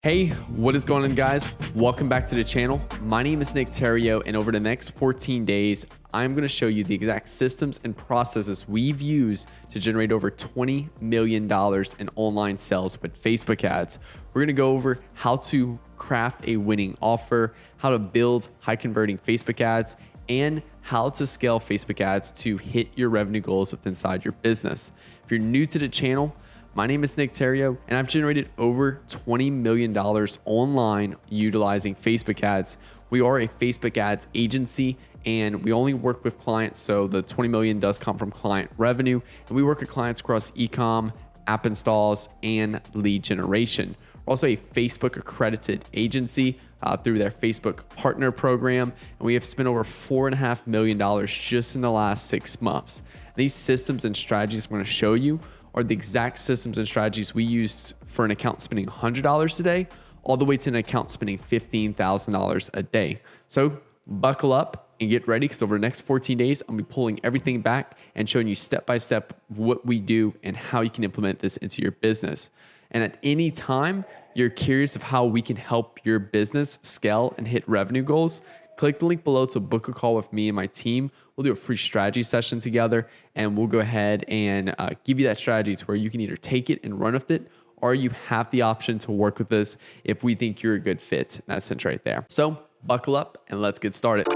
Hey, what is going on, guys? Welcome back to the channel. My name is Nick Theriot, and over the next 14 days, I'm going to show you the exact systems and processes we've used to generate over $20 million in online sales with Facebook ads. We're going to go over how to craft a winning offer, how to build high converting Facebook ads, and how to scale Facebook ads to hit your revenue goals within inside your business. If you're new to the channel, my name is Nick Theriot, and I've generated over $20 million online utilizing Facebook ads. We are a Facebook ads agency, and we only work with clients, so the $20 million does come from client revenue. And we work with clients across e-com, app installs, and lead generation. We're also a Facebook accredited agency through their Facebook partner program, and we have spent over $4.5 million just in the last 6 months. These systems and strategies I'm going to show you are the exact systems and strategies we used for an account spending $100 a day, all the way to an account spending $15,000 a day. So buckle up and get ready, because over the next 14 days, I'll be pulling everything back and showing you step by step what we do and how you can implement this into your business. And at any time you're curious of how we can help your business scale and hit revenue goals, click the link below to book a call with me and my team. We'll do a free strategy session together, and we'll go ahead and give you that strategy to where you can either take it and run with it, or you have the option to work with us if we think you're a good fit. That's it right there. So buckle up and let's get started.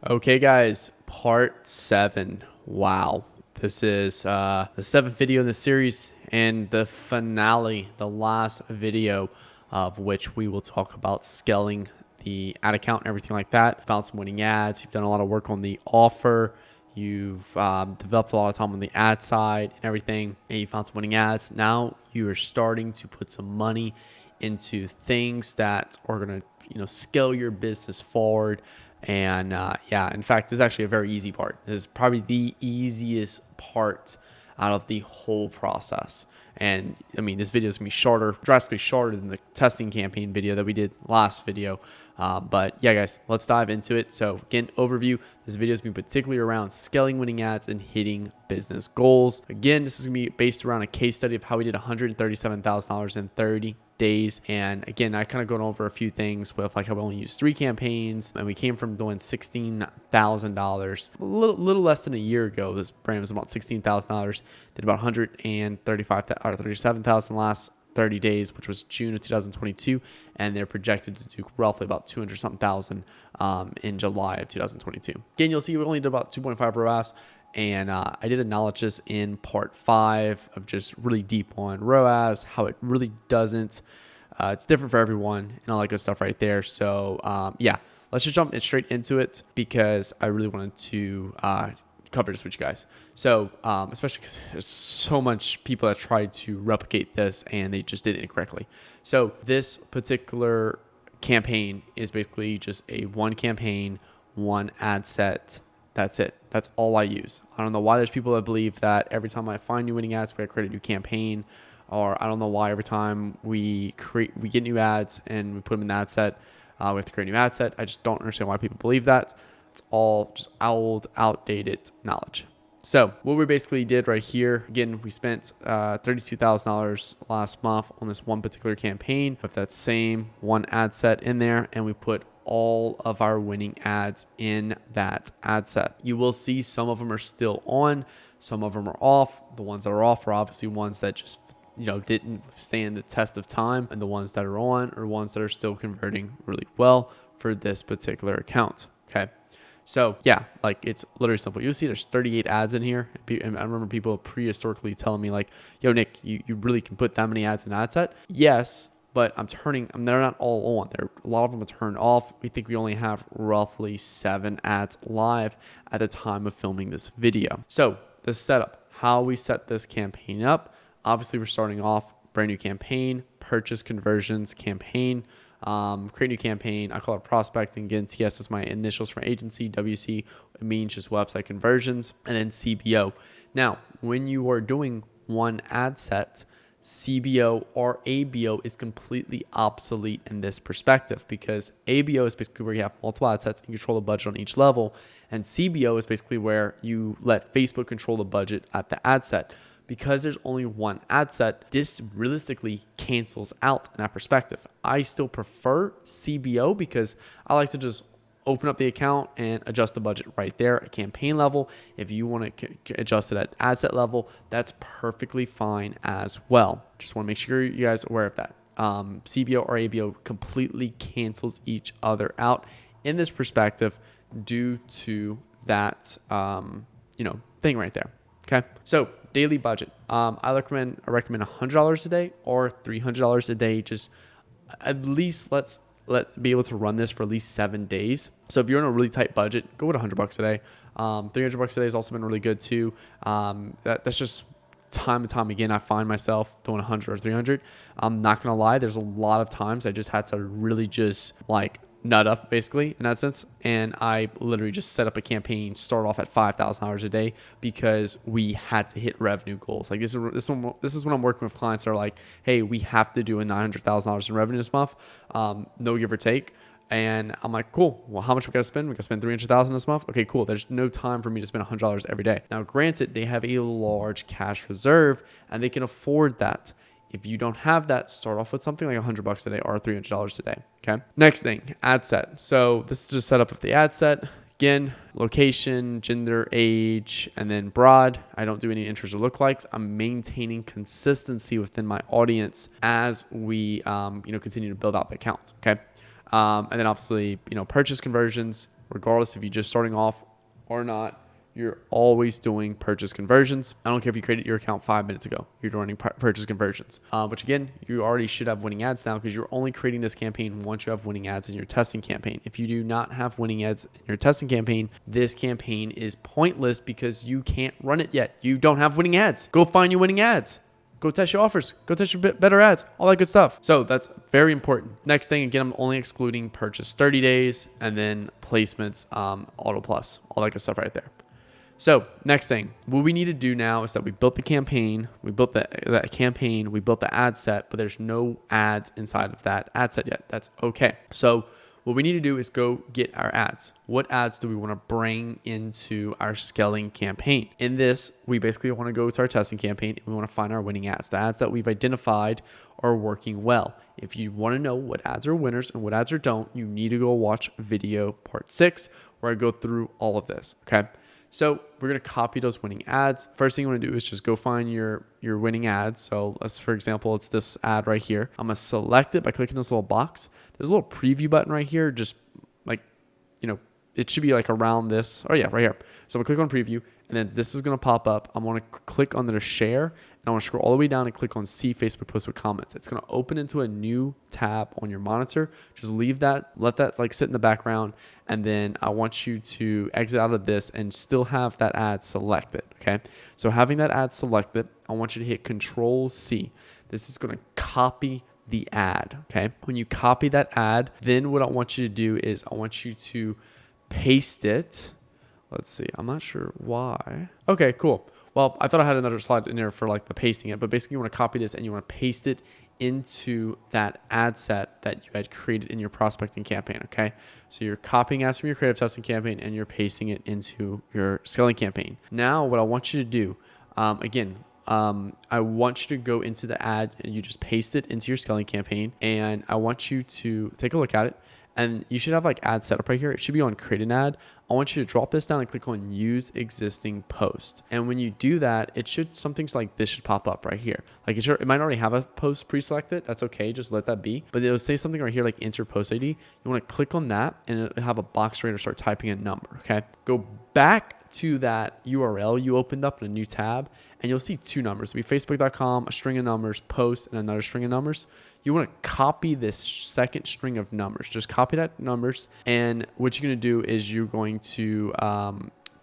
Okay, guys, part 7. Wow. This is the 7th video in the series and the finale, the last video of which we will talk about scaling the ad account and everything like that. Found some winning ads. You've done a lot of work on the offer. You've developed a lot of time on the ad side and everything, and you found some winning ads. Now you are starting to put some money into things that are going to, scale your business forward. And yeah, in fact, this is actually a very easy part. This is probably the easiest part out of the whole process. And I mean, this video is gonna be drastically shorter than the testing campaign video that we did last video. But yeah, guys, let's dive into it. So again, overview, this video is gonna be particularly around scaling winning ads and hitting business goals. Again, this is gonna be based around a case study of how we did $137,000 in 30 days. And again, I kind of gone over a few things with like how we only used 3 campaigns, and we came from doing $16,000 a little less than a year ago. This brand was about $16,000, did about $137,000 last 30 days, which was June of 2022, and they're projected to do roughly about 200 something thousand in July of 2022. Again, you'll see we only did about 2.5 ROAS. And I did acknowledge this in part 5 of just really deep on ROAS, how it really doesn't. It's different for everyone and all that good stuff right there. So yeah, let's just jump straight into it, because I really wanted to cover this with you guys. So especially because there's so much people that tried to replicate this and they just did it incorrectly. So this particular campaign is basically just a one campaign, one ad set. That's it. That's all I use. I don't know why there's people that believe that every time I find new winning ads, we create a new campaign, or I don't know why every time we get new ads and we put them in the ad set, we have to create a new ad set. I just don't understand why people believe that. It's all just outdated knowledge. So what we basically did right here, again, we spent $32,000 last month on this one particular campaign with that same one ad set in there, and we put all of our winning ads in that ad set. You will see some of them are still on, some of them are off. The ones that are off are obviously ones that just didn't stand the test of time, and the ones that are on are ones that are still converting really well for this particular account. Okay, so yeah, like it's literally simple. You'll see there's 38 ads in here, and I remember people prehistorically telling me like, yo Nick, you really can put that many ads in an ad set? Yes, but they're not all on. A lot of them are turned off. We think we only have roughly 7 ads live at the time of filming this video. So the setup, how we set this campaign up. Obviously, we're starting off brand new campaign, purchase conversions campaign, create new campaign. I call it prospecting. Again, TS is my initials for agency. WC means just website conversions, and then CBO. Now, when you are doing one ad set, CBO or ABO is completely obsolete in this perspective, because ABO is basically where you have multiple ad sets and control the budget on each level, and CBO is basically where you let Facebook control the budget at the ad set. because there's only one ad set, this realistically cancels out in that perspective. I still prefer CBO because I like to just open up the account and adjust the budget right there at campaign level. If you want to adjust it at ad set level, that's perfectly fine as well. Just want to make sure you guys are aware of that. CBO or ABO completely cancels each other out in this perspective due to that, thing right there. Okay. So daily budget. I recommend $100 a day or $300 a day. Just at least let's be able to run this for at least 7 days. So if you're in a really tight budget, go with $100 a day. $300 a day has also been really good too. That's just time and time again, I find myself doing 100 or 300. I'm not going to lie. There's a lot of times I just had to really just like nut up basically in that sense. And I literally just set up a campaign, start off at $5,000 a day because we had to hit revenue goals. Like this is when I'm working with clients that are like, hey, we have to do a $900,000 in revenue this month. No give or take. And I'm like, cool. Well, how much we got to spend? We got to spend $300,000 this month. Okay, cool. There's no time for me to spend $100 every day. Now, granted, they have a large cash reserve and they can afford that. If you don't have that, start off with something like $100 a day or $300 a day. Okay. Next thing, ad set. So this is just setup of the ad set. Again, location, gender, age, and then broad. I don't do any intros or lookalikes. I'm maintaining consistency within my audience as we, continue to build out the accounts. Okay. And then obviously, purchase conversions, regardless if you're just starting off or not, you're always doing purchase conversions. I don't care if you created your account 5 minutes ago, you're running purchase conversions, which again, you already should have winning ads now because you're only creating this campaign once you have winning ads in your testing campaign. If you do not have winning ads in your testing campaign, this campaign is pointless because you can't run it yet. You don't have winning ads. Go find your winning ads. Go test your offers. Go test your better ads. All that good stuff. So that's very important. Next thing, again, I'm only excluding purchase 30 days and then placements, auto plus, all that good stuff right there. So next thing, what we need to do now is that we built the campaign, we built that campaign, we built the ad set, but there's no ads inside of that ad set yet. That's okay. So what we need to do is go get our ads. What ads do we want to bring into our scaling campaign? In this, we basically want to go to our testing campaign and we want to find our winning ads. The ads that we've identified are working well. If you want to know what ads are winners and what ads are don't, you need to go watch video part 6 where I go through all of this, okay? So we're going to copy those winning ads. First thing you want to do is just go find your winning ads. So let's, for example, it's this ad right here. I'm going to select it by clicking this little box. There's a little preview button right here. Just like, it should be like around this. Oh yeah, right here. So I'm going to click on preview and then this is going to pop up. I'm going to click on the share and I want to scroll all the way down and click on see Facebook post with comments. It's going to open into a new tab on your monitor. Just leave that, let that like sit in the background. And then I want you to exit out of this and still have that ad selected. Okay. So having that ad selected, I want you to hit Control C. This is going to copy the ad. Okay. When you copy that ad, then what I want you to do is I want you to paste it. Let's see. I'm not sure why. Okay, cool. Well, I thought I had another slide in there for like the pasting it, but basically you want to copy this and you want to paste it into that ad set that you had created in your prospecting campaign. Okay. So you're copying ads from your creative testing campaign and you're pasting it into your scaling campaign. Now, what I want you to do, I want you to go into the ad and you just paste it into your scaling campaign. And I want you to take a look at it. And you should have like ad setup right here. It should be on create an ad. I want you to drop this down and click on use existing post. And when you do that, something like this should pop up right here. Like it might already have a post pre-selected. That's okay. Just let that be. But it'll say something right here like enter post ID. You want to click on that and it'll have a box right to start typing a number. Okay. Go back to that URL you opened up in a new tab and you'll see 2 numbers. It'll be facebook.com, a string of numbers, post, and another string of numbers. You want to copy this second string of numbers. Just copy that numbers. And what you're going to do is you're going to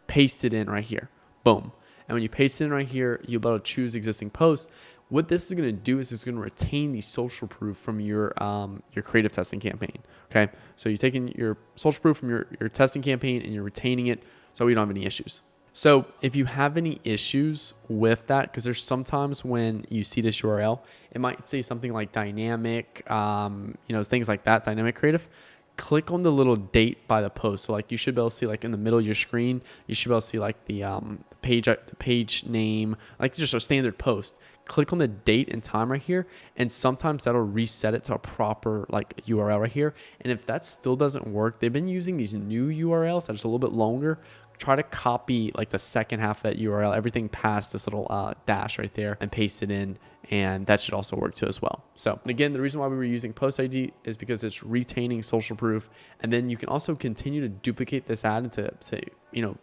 paste it in right here. Boom. And when you paste it in right here, you'll be able to choose existing post. What this is going to do is it's going to retain the social proof from your creative testing campaign. Okay. So you're taking your social proof from your testing campaign and you're retaining it so you don't have any issues. So if you have any issues with that, because there's sometimes when you see this URL, it might say something like dynamic, things like that, dynamic creative. click on the little date by the post. So like you should be able to see like in the middle of your screen, you should be able to see like the page name, like just a standard post. Click on the date and time right here, and sometimes that'll reset it to a proper like URL right here. And if that still doesn't work, they've been using these new URLs that's a little bit longer. Try to copy like the second half of that URL, everything past this little dash right there, and paste it in, and that should also work too as well. So again, the reason why we were using post ID is because it's retaining social proof, and then you can also continue to duplicate this ad into,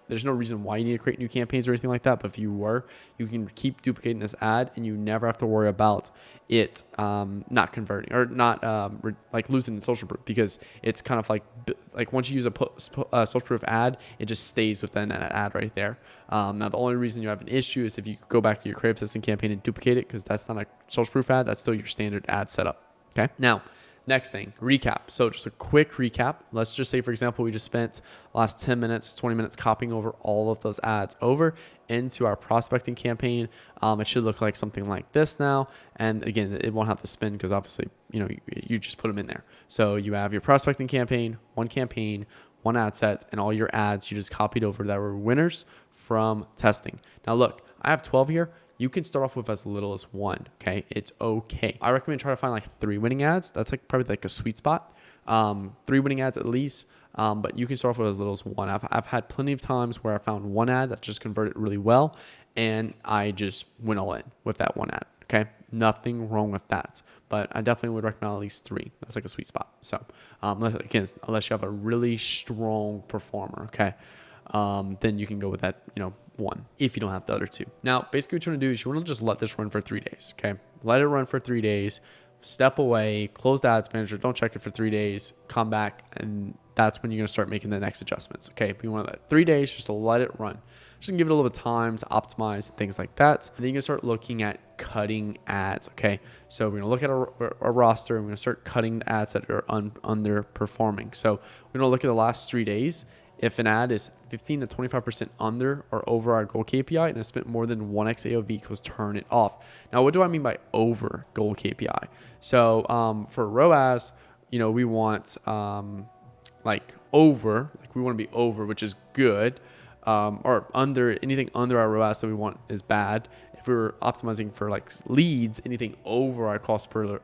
there's no reason why you need to create new campaigns or anything like that, but if you were, you can keep duplicating this ad, and you never have to worry about it not converting or not like losing the social proof, because it's kind of like once you use a social proof ad, it just stays within that ad right there. Now the only reason you have an issue is if you go back to your creative assistant campaign and duplicate it, because that's not a social proof ad, that's still your standard ad setup. Okay, now next thing, recap. So just a quick recap. Let's just say, for example, we just spent the last 10 minutes, 20 minutes copying over all of those ads over into our prospecting campaign. It should look like something like this now. And again, it won't have to spin because obviously, you just put them in there. So you have your prospecting campaign, one ad set, and all your ads you just copied over that were winners from testing. Now look, I have 12 here. You can start off with as little as 1, okay? It's okay. I recommend trying to find like 3 winning ads. That's like probably like a sweet spot. 3 winning ads at least, but you can start off with as little as 1. I've had plenty of times where I found 1 ad that just converted really well, and I just went all in with that 1 ad, okay? Nothing wrong with that, but I definitely would recommend at least 3. That's like a sweet spot. So unless you have a really strong performer, okay? Then you can go with that, 1 if you don't have the other 2. Now, basically what you want to do is you want to just let this run for 3 days, okay? Let it run for 3 days, step away, close the ads manager, don't check it for 3 days, come back, and that's when you're going to start making the next adjustments, okay? But you want to let 3 days just to let it run. Just give it a little bit of time to optimize and things like that. And then you can start looking at cutting ads, okay? So we're going to look at our roster, and we're going to start cutting the ads that are underperforming. So we're going to look at the last 3 days. If an ad is 15 to 25% under or over our goal KPI and has spent more than 1x AOV equals turn it off. Now, what do I mean by over goal KPI? So for ROAS, we want like over, like we want to be over, which is good, or under, anything under our ROAS that we want is bad. If we're optimizing for like leads, anything over our cost per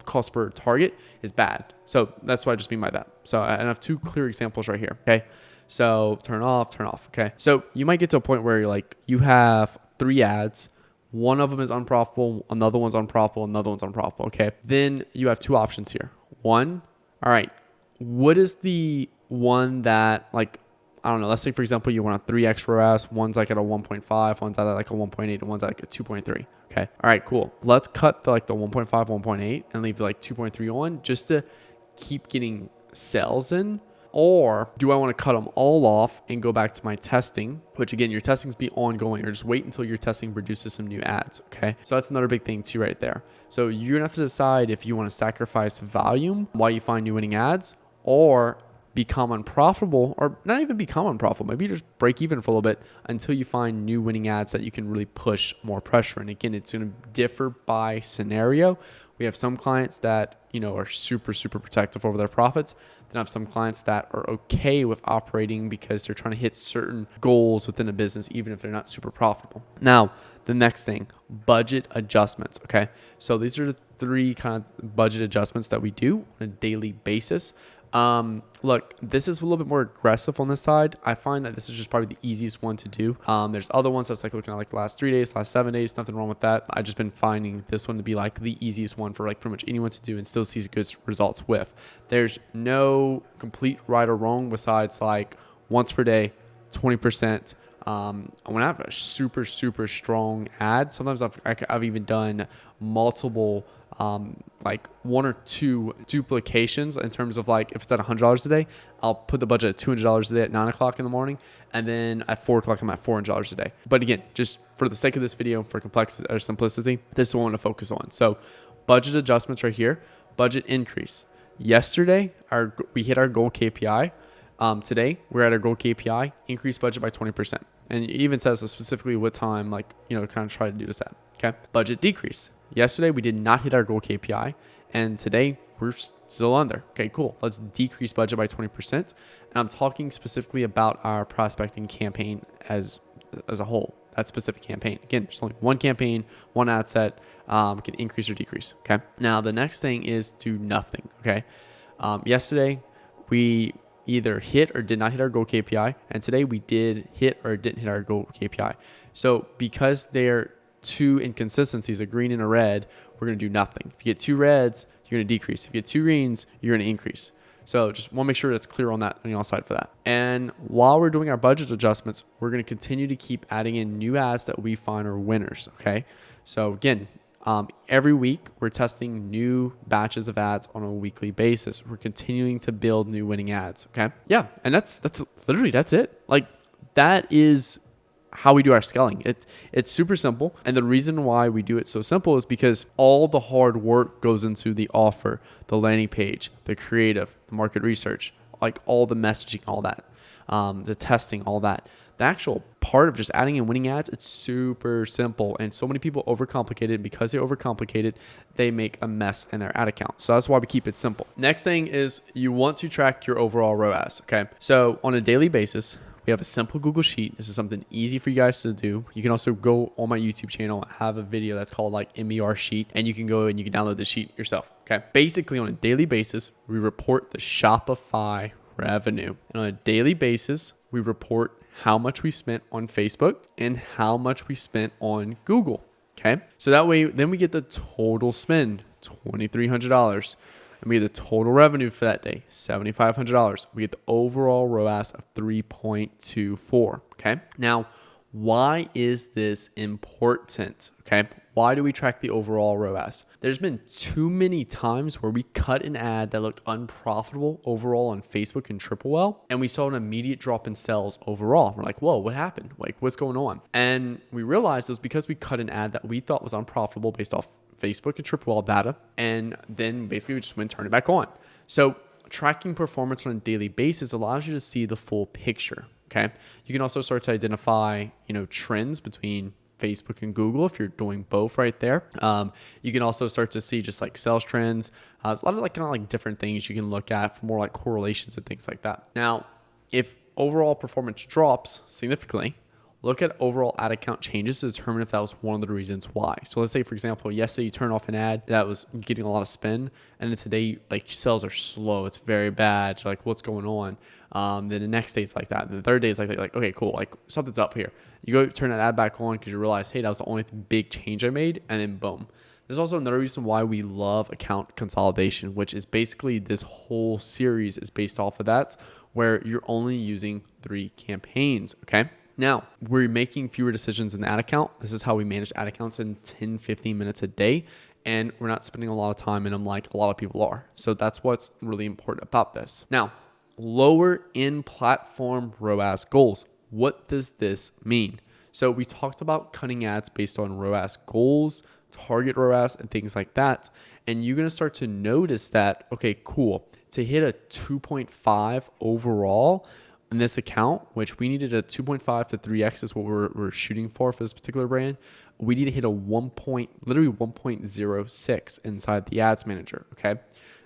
cost per target is bad. So that's what I just mean by that. So I have 2 clear examples right here. Okay. So turn off. Okay. So you might get to a point where you have 3 ads. One of them is unprofitable. Another one's unprofitable. Another one's unprofitable. Okay. Then you have 2 options here. One, all right, what is the one that I don't know, let's say for example, you want a 3x ROAS, one's like at a 1.5, one's at like a 1.8, and one's at like a 2.3. Okay. All right, cool. Let's cut the 1.5, 1.8 and leave 2.3 on just to keep getting sales in. Or do I want to cut them all off and go back to my testing, which again, your testing's be ongoing, or just wait until your testing produces some new ads. Okay. So that's another big thing too right there. So you're gonna have to decide if you want to sacrifice volume while you find new winning ads, or become unprofitable, or not even become unprofitable. Maybe you just break even for a little bit until you find new winning ads that you can really push more pressure. And again, it's going to differ by scenario. We have some clients that, are super, super protective over their profits. Then I have some clients that are okay with operating because they're trying to hit certain goals within a business, even if they're not super profitable. Now, the next thing, budget adjustments. Okay. So these are the 3 kind of budget adjustments that we do on a daily basis. Look, this is a little bit more aggressive on this side. I find that this is just probably the easiest one to do. There's other ones that's looking at the last 3 days, last 7 days, nothing wrong with that. I've just been finding this one to be the easiest one for pretty much anyone to do and still sees good results with. There's no complete right or wrong besides once per day, 20%. When I have a super, super strong ad, sometimes I've even done multiple, 1 or 2 duplications in terms of if it's at $100 a day, I'll put the budget at $200 a day at 9 o'clock in the morning. And then at 4 o'clock, I'm at $400 a day. But again, just for the sake of this video, for complexity or simplicity, this is what I want to focus on. So budget adjustments right here, budget increase. Yesterday, we hit our goal KPI. Today, we're at our goal KPI, increase budget by 20%. And it even says specifically what time, kind of try to do this at. Okay. Budget decrease. Yesterday, we did not hit our goal KPI. And today, we're still under. Okay, cool. Let's decrease budget by 20%. And I'm talking specifically about our prospecting campaign as a whole. That specific campaign. Again, there's only one campaign, one ad set, can increase or decrease. Okay. Now the next thing is do nothing. Okay. Yesterday we either hit or did not hit our goal KPI, and today we did hit or didn't hit our goal KPI. So because they're two inconsistencies, a green and a red, we're going to do nothing. If you get two reds, you're going to decrease. If you get two greens, you're going to increase. So just want to make sure that's clear on that on your side for that. And while we're doing our budget adjustments, we're going to continue to keep adding in new ads that we find are winners. Okay. So again, every week we're testing new batches of ads on a weekly basis. We're continuing to build new winning ads. Okay. Yeah. And that's literally, that's it. Like that is how we do our scaling. It's super simple. And the reason why we do it so simple is because all the hard work goes into the offer, the landing page, the creative, the market research, like all the messaging, all that, the testing, all that. The actual part of just adding and winning ads, it's super simple. And so many people overcomplicate it. Because they overcomplicate it, they make a mess in their ad account. So that's why we keep it simple. Next thing is you want to track your overall ROAS. Okay. So on a daily basis, we have a simple Google Sheet. This is something easy for you guys to do. You can also go on my YouTube channel. I have a video that's called like MER Sheet, and you can go and you can download the sheet yourself. Okay. Basically, on a daily basis, we report the Shopify revenue. And on a daily basis, we report how much we spent on Facebook and how much we spent on Google. Okay. So that way, then we get the total spend, $2,300. And we get the total revenue for that day, $7,500. We get the overall ROAS of 3.24. Okay. Now, why is this important? Okay. Why do we track the overall ROAS? There's been too many times where we cut an ad that looked unprofitable overall on Facebook and Triplewell, and we saw an immediate drop in sales overall. We're like, whoa, what happened? Like, what's going on? And we realized it was because we cut an ad that we thought was unprofitable based off Facebook and Triplewell data, and then basically we just went and turned it back on. So tracking performance on a daily basis allows you to see the full picture. Okay. You can also start to identify, trends between Facebook and Google if you're doing both right there. You can also start to see just like sales trends. There's a lot of kind of different things you can look at for more like correlations and things like that. Now, if overall performance drops significantly, look at overall ad account changes to determine if that was one of the reasons why. So let's say, for example, yesterday you turned off an ad that was getting a lot of spend, and then today sales are slow. It's very bad. You're like, what's going on? Then the next day it's like that. And the third day it's like okay, cool. Like something's up here. You go turn that ad back on because you realize, hey, that was the only big change I made, and then boom. There's also another reason why we love account consolidation, which is basically this whole series is based off of that, where you're only using 3 campaigns. Okay. Now, we're making fewer decisions in the ad account. This is how we manage ad accounts in 10, 15 minutes a day. And we're not spending a lot of time in them like a lot of people are. So that's what's really important about this. Now, lower in platform ROAS goals. What does this mean? So we talked about cutting ads based on ROAS goals, target ROAS, and things like that. And you're going to start to notice that, okay, cool. To hit a 2.5 overall, in this account, which we needed a 2.5 to 3x is what we're shooting for this particular brand. We need to hit a literally 1.06 inside the ads manager. Okay.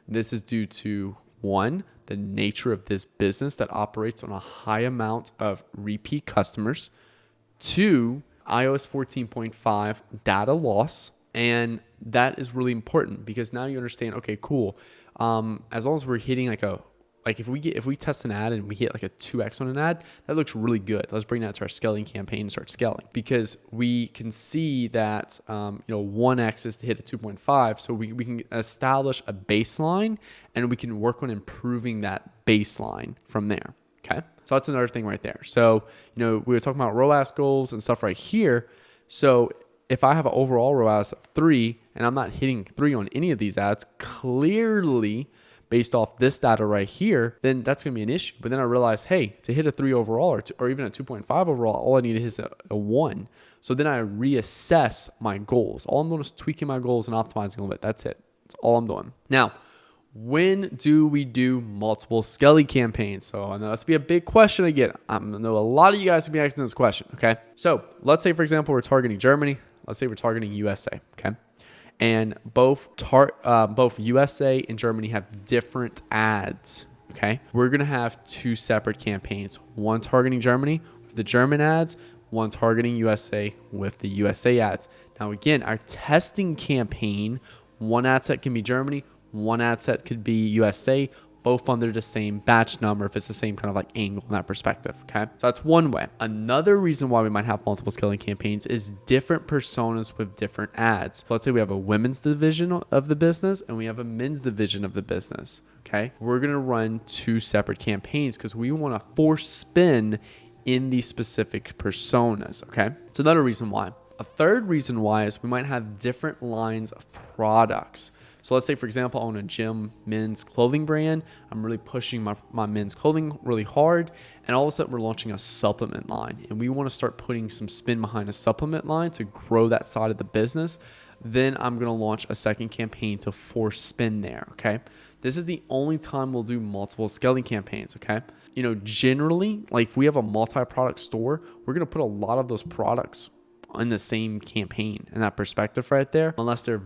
This is due to 1, the nature of this business that operates on a high amount of repeat customers. 2, iOS 14.5 data loss. And that is really important because now you understand, okay, cool. As long as we're hitting if we test an ad and we hit a 2x on an ad, that looks really good. Let's bring that to our scaling campaign and start scaling, because we can see that 1x is to hit a 2.5, so we can establish a baseline and we can work on improving that baseline from there. Okay, so that's another thing right there. So we were talking about ROAS goals and stuff right here. So if I have an overall ROAS of 3 and I'm not hitting 3 on any of these ads, clearly based off this data right here, then that's going to be an issue. But then I realized, hey, to hit a 3 overall or even a 2.5 overall, all I need is a 1. So then I reassess my goals. All I'm doing is tweaking my goals and optimizing a little bit. That's it. That's all I'm doing. Now, when do we do multiple scaling campaigns? So I know that's be a big question again. I know a lot of you guys will be asking this question, okay? So let's say, for example, we're targeting Germany. Let's say we're targeting USA, okay? And both USA and Germany have different ads. Okay, we're gonna have two separate campaigns, one targeting Germany with the German ads, one targeting USA with the USA ads. Now again, our testing campaign, one ad set can be Germany, one ad set could be USA, both under the same batch number if it's the same kind of like angle in that perspective. Okay, so that's one way. Another reason why we might have multiple scaling campaigns is different personas with different ads. So let's say we have a women's division of the business and we have a men's division of the business. Okay, we're gonna run two separate campaigns because we want to force spin in these specific personas. Okay, it's another reason why. A third reason why is we might have different lines of products. So let's say, for example, I own a gym men's clothing brand. I'm really pushing my men's clothing really hard. And all of a sudden, we're launching a supplement line. And we want to start putting some spin behind a supplement line to grow that side of the business. Then I'm going to launch a second campaign to force spin there, okay? This is the only time we'll do multiple scaling campaigns, okay? You know, generally, like if we have a multi-product store, we're going to put a lot of those products in the same campaign in that perspective right there, unless they're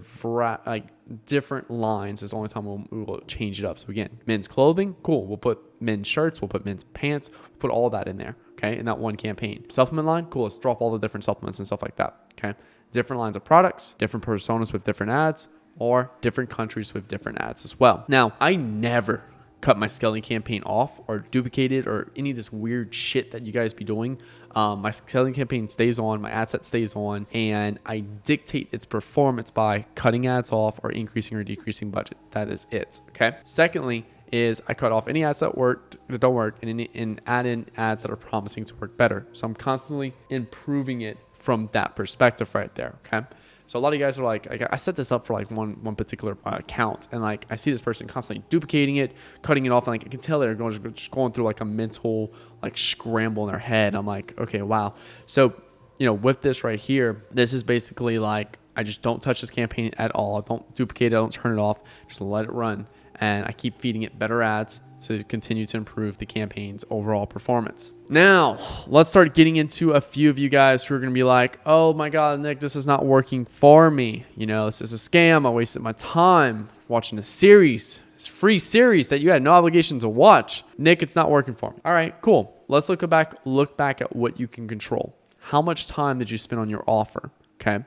like different lines is the only time we will change it up. So again, men's clothing, cool. We'll put men's shirts, we'll put men's pants, we'll put all that in there, okay, in that one campaign. Supplement line, cool. Let's drop all the different supplements and stuff like that, okay? Different lines of products, different personas with different ads, or different countries with different ads as well. Now, I never cut my scaling campaign off or duplicate it or any of this weird shit that you guys be doing. My scaling campaign stays on, my ad set stays on, and I dictate its performance by cutting ads off or increasing or decreasing budget. That is it, okay? Secondly is I cut off any ads that don't work and add in ads that are promising to work better. So I'm constantly improving it from that perspective right there, okay? So a lot of you guys are like I set this up for like one particular account, and like I see this person constantly duplicating it, cutting it off, and like I can tell they're just going through like a mental like scramble in their head. I'm like, okay, wow. So, you know, with this right here, this is basically like I just don't touch this campaign at all. I don't duplicate it, I don't turn it off, just let it run. And I keep feeding it better ads to continue to improve the campaign's overall performance. Now, let's start getting into a few of you guys who are going to be like, oh my God, Nick, this is not working for me. You know, this is a scam. I wasted my time watching a series, this free series that you had no obligation to watch. Nick, it's not working for me. All right, cool. Let's look back at what you can control. How much time did you spend on your offer? Okay.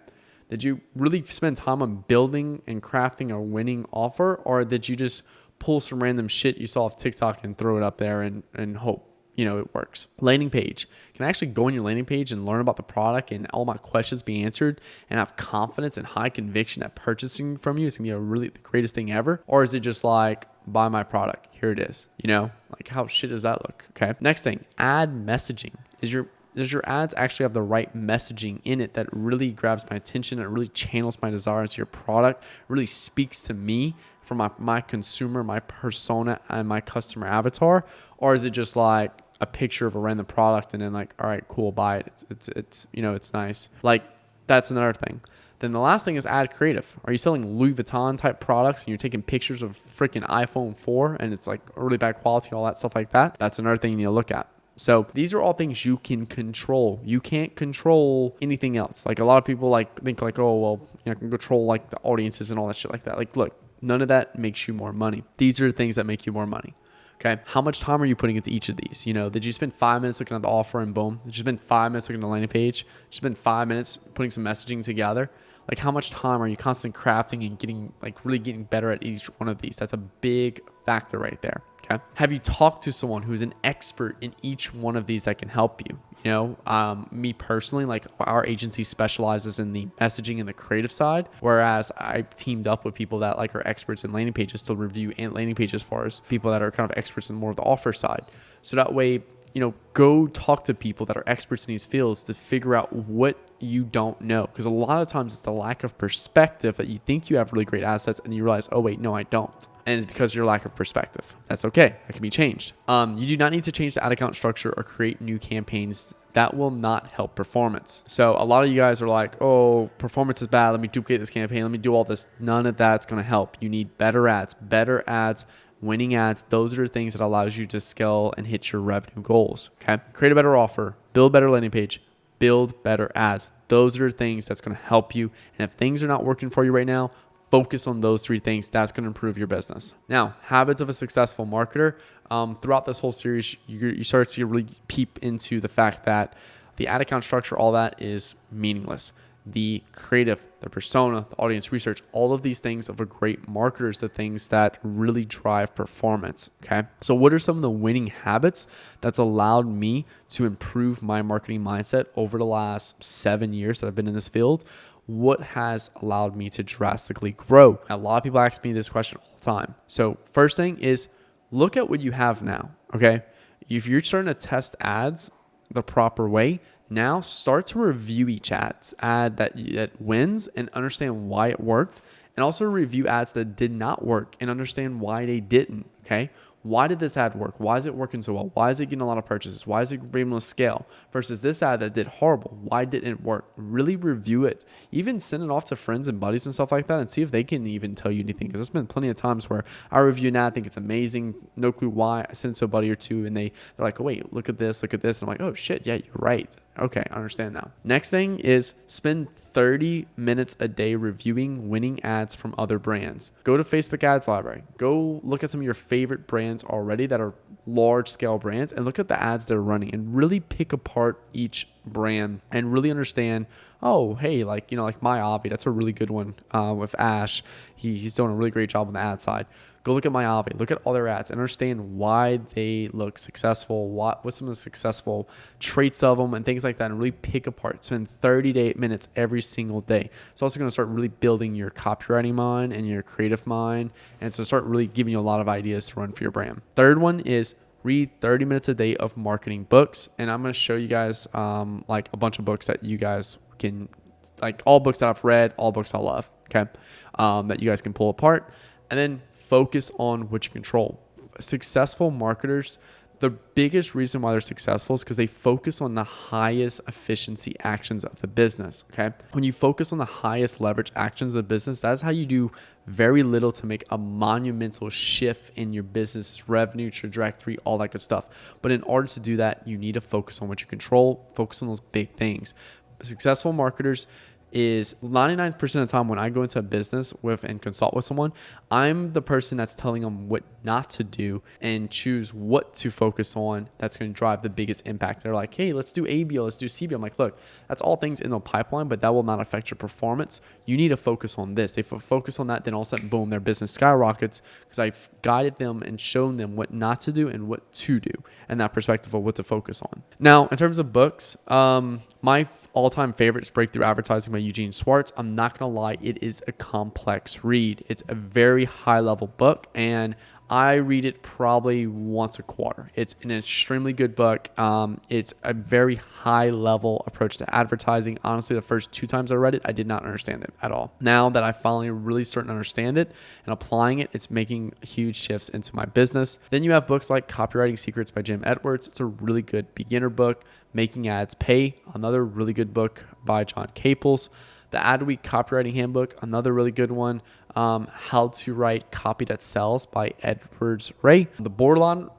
Did you really spend time on building and crafting a winning offer, or did you just pull some random shit you saw off TikTok and throw it up there and hope, you know, it works? Landing page. Can I actually go on your landing page and learn about the product and all my questions be answered and have confidence and high conviction that purchasing from you is going to be really the greatest thing ever? Or is it just like, buy my product, here it is? You know, like how shit does that look? Okay. Next thing, ad messaging. Does your ads actually have the right messaging in it that really grabs my attention and really channels my desire into your product, really speaks to me for my consumer, my persona, and my customer avatar? Or is it just like a picture of a random product and then like, all right, cool, buy it. It's you know, it's nice. Like, that's another thing. Then the last thing is ad creative. Are you selling Louis Vuitton type products and you're taking pictures of freaking iPhone 4 and it's like really bad quality, all that stuff like that? That's another thing you need to look at. So these are all things you can control. You can't control anything else. Like a lot of people like think like, oh, well, you know, I can control like the audiences and all that shit like that. Like, look, none of that makes you more money. These are the things that make you more money. Okay. How much time are you putting into each of these? You know, did you spend 5 minutes looking at the offer and boom? Did you spend 5 minutes looking at the landing page? Did you spend 5 minutes putting some messaging together? Like how much time are you constantly crafting and really getting better at each one of these? That's a big factor right there. Okay. Have you talked to someone who's an expert in each one of these that can help you? You know, me personally, like our agency specializes in the messaging and the creative side, whereas I teamed up with people that like are experts in landing pages to review and landing pages as far as people that are kind of experts in more of the offer side. So that way, you know, go talk to people that are experts in these fields to figure out what you don't know. Because a lot of times it's the lack of perspective that you think you have really great assets and you realize, oh wait, no, I don't. And it's because of your lack of perspective. That's okay. That can be changed. You do not need to change the ad account structure or create new campaigns. That will not help performance. So a lot of you guys are like, oh, performance is bad. Let me duplicate this campaign. Let me do all this. None of that's going to help. You need better ads, winning ads. Those are the things that allows you to scale and hit your revenue goals. Okay. Create a better offer, build a better landing page, build better ads. Those are things that's going to help you. And if things are not working for you right now, focus on those 3 things. That's going to improve your business. Now, habits of a successful marketer. Throughout this whole series, you start to really peep into the fact that the ad account structure, all that is meaningless. The creative, the persona, the audience research, all of these things of a great marketer is the things that really drive performance. Okay. So what are some of the winning habits that's allowed me to improve my marketing mindset over the last 7 years that I've been in this field? What has allowed me to drastically grow? A lot of people ask me this question all the time. So first thing is look at what you have now. Okay. If you're starting to test ads the proper way, now start to review each ad that wins and understand why it worked, and also review ads that did not work and understand why they didn't. Okay. Why did this ad work? Why is it working so well? Why is it getting a lot of purchases? Why is it able to scale versus this ad that did horrible? Why didn't it work? Really review it. Even send it off to friends and buddies and stuff like that and see if they can even tell you anything. Because there's been plenty of times where I review an ad, think it's amazing, no clue why. I send it to a buddy or two and they're like, oh, wait, look at this. And I'm like, oh shit, yeah, you're right. Okay, I understand now. Next thing is spend 30 minutes a day reviewing winning ads from other brands. Go to Facebook Ads Library. Go look at some of your favorite brands already that are large scale brands and look at the ads they're running and really pick apart each brand and really understand, oh, hey, like My Avi, that's a really good one with Ash. He's doing a really great job on the ad side. Go look at My Avi, look at all their ads and understand why they look successful, what's some of the successful traits of them and things like that, and really pick apart. Spend 30 minutes every single day. It's also going to start really building your copywriting mind and your creative mind, and so start really giving you a lot of ideas to run for your brand. Third one is read 30 minutes a day of marketing books, and I'm going to show you guys like a bunch of books that you guys can, like all books that I've read, all books I love, okay, that you guys can pull apart, and then focus on what you control. Successful marketers, the biggest reason why they're successful is because they focus on the highest efficiency actions of the business. Okay. When you focus on the highest leverage actions of the business, that's how you do very little to make a monumental shift in your business revenue trajectory, all that good stuff. But in order to do that, you need to focus on what you control, focus on those big things. Successful marketers is 99% of the time when I go into a business and consult with someone, I'm the person that's telling them what not to do and choose what to focus on that's going to drive the biggest impact. They're like, hey, let's do ABO, let's do CBO. I'm like, look, that's all things in the pipeline, but that will not affect your performance. You need to focus on this. If they focus on that, then all of a sudden, boom, their business skyrockets because I've guided them and shown them what not to do and what to do and that perspective of what to focus on. Now, in terms of books, my all-time favorite is Breakthrough Advertising by Eugene Schwartz. I'm not going to lie, it is a complex read. It's a very high-level book, and I read it probably once a quarter. It's an extremely good book. It's a very high-level approach to advertising. Honestly, the first 2 times I read it, I did not understand it at all. Now that I finally really starting to understand it and applying it, it's making huge shifts into my business. Then you have books like Copywriting Secrets by Jim Edwards. It's a really good beginner book. Making Ads Pay, another really good book by John Caples. The Adweek Copywriting Handbook, another really good one. How to Write Copy That Sells by Edwards Ray. The Boron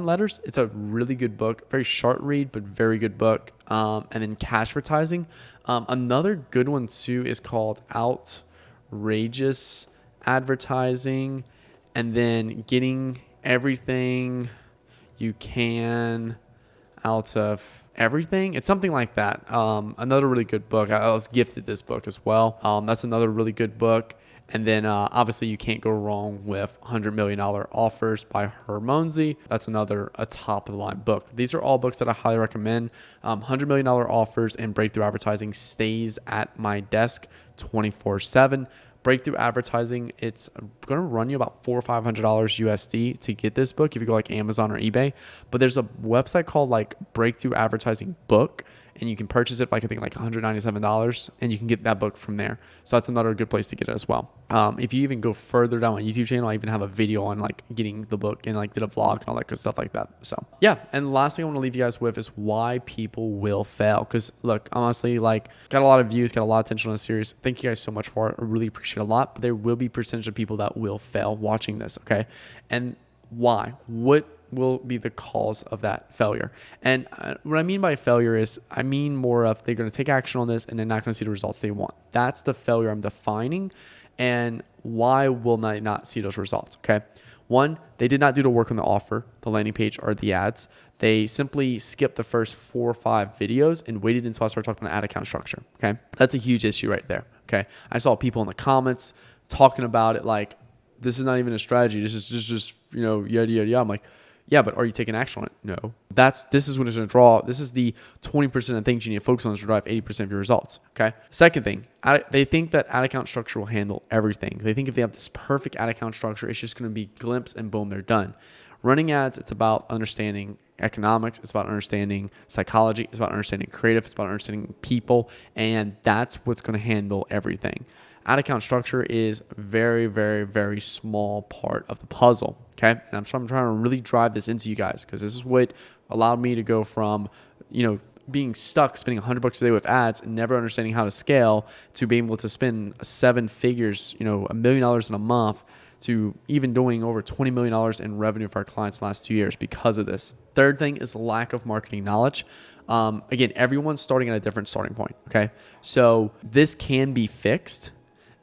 Letters, it's a really good book. Very short read, but very good book. And then Cash Advertising. Another good one too is called Outrageous Advertising. And then Getting Everything You Can Out of Everything. It's something like that. Another really good book. I was gifted this book as well. That's another really good book. And then obviously you can't go wrong with $100 Million Offers by Herb Monzi. That's another top of the line book. These are all books that I highly recommend. $100 Million Offers and Breakthrough Advertising stays at my desk 24/7. Breakthrough Advertising, it's going to run you about $400 or $500 USD to get this book if you go like Amazon or eBay. But there's a website called like Breakthrough Advertising Book, and you can purchase it for I think like $197, and you can get that book from there. So that's another good place to get it as well. If you even go further down my YouTube channel, I even have a video on like getting the book and like did a vlog and all that good stuff like that. So yeah, and the last thing I want to leave you guys with is why people will fail. Because look, honestly, like got a lot of views, got a lot of attention on the series. Thank you guys so much for it. I really appreciate it a lot. But there will be percentage of people that will fail watching this. Okay, and why? What will be the cause of that failure. And what I mean by failure is I mean more of they're going to take action on this and they're not going to see the results they want. That's the failure I'm defining. And why will I not see those results? Okay. One, they did not do the work on the offer, the landing page, or the ads. They simply skipped the first 4 or 5 videos and waited until I started talking about ad account structure. Okay. That's a huge issue right there. Okay. I saw people in the comments talking about it like, this is not even a strategy. This is just yada, yada, yada. I'm like, yeah, but are you taking action on it? No. This is what it's going to draw. This is the 20% of things you need to focus on to drive 80% of your results. Okay. Second thing, they think that ad account structure will handle everything. They think if they have this perfect ad account structure, it's just going to be glimpse and boom, they're done. Running ads, it's about understanding economics. It's about understanding psychology. It's about understanding creative. It's about understanding people. And that's what's going to handle everything. Ad account structure is very, very, very small part of the puzzle. Okay. And I'm trying to really drive this into you guys because this is what allowed me to go from, being stuck spending $100 a day with ads and never understanding how to scale to being able to spend 7 figures, $1 million in a month to even doing over $20 million in revenue for our clients the last 2 years because of this. Third thing is lack of marketing knowledge. Again, everyone's starting at a different starting point. Okay. So this can be fixed.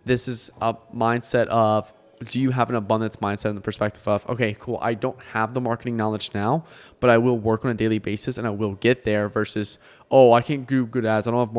This is a mindset of, do you have an abundance mindset in the perspective of, okay, cool, I don't have the marketing knowledge now, but I will work on a daily basis and I will get there versus, oh, I can't do good ads. I don't have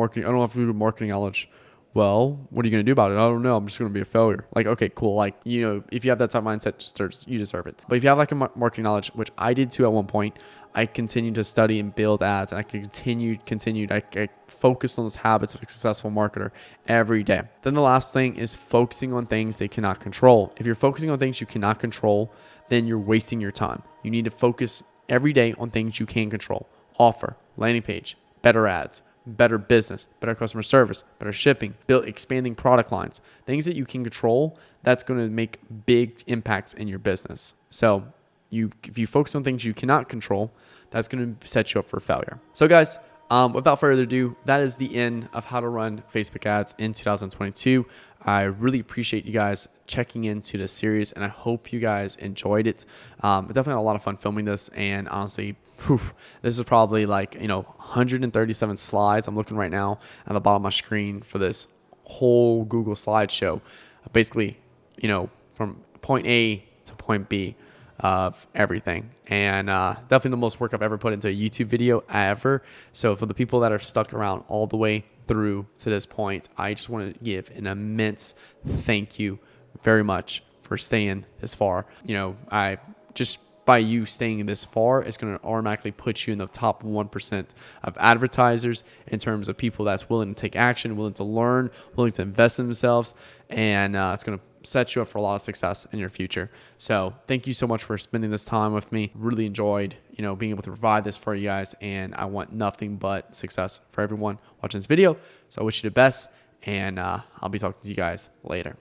good marketing knowledge. Well, what are you going to do about it? I don't know. I'm just going to be a failure. Like, okay, cool. Like, if you have that type of mindset, you deserve it. But if you have like a marketing knowledge, which I did too at one point, I continued to study and build ads and I continued. I focused on those habits of a successful marketer every day. Then the last thing is focusing on things they cannot control. If you're focusing on things you cannot control, then you're wasting your time. You need to focus every day on things you can control. Offer, landing page, better ads, better business, better customer service, better shipping, expanding product lines, things that you can control. That's going to make big impacts in your business. So if you focus on things you cannot control, that's going to set you up for failure. So guys, without further ado, that is the end of how to run Facebook ads in 2022. I really appreciate you guys checking into this series and I hope you guys enjoyed it. Definitely had a lot of fun filming this, and honestly, this is probably like, 137 slides. I'm looking right now at the bottom of my screen for this whole Google slideshow. Basically, from point A to point B of everything. And definitely the most work I've ever put into a YouTube video ever. So for the people that are stuck around all the way through to this point, I just want to give an immense thank you very much for staying this far. I just, by you staying this far, it's going to automatically put you in the top 1% of advertisers in terms of people that's willing to take action, willing to learn, willing to invest in themselves, and it's going to set you up for a lot of success in your future. So thank you so much for spending this time with me. Really enjoyed, being able to provide this for you guys, and I want nothing but success for everyone watching this video. So I wish you the best, and I'll be talking to you guys later.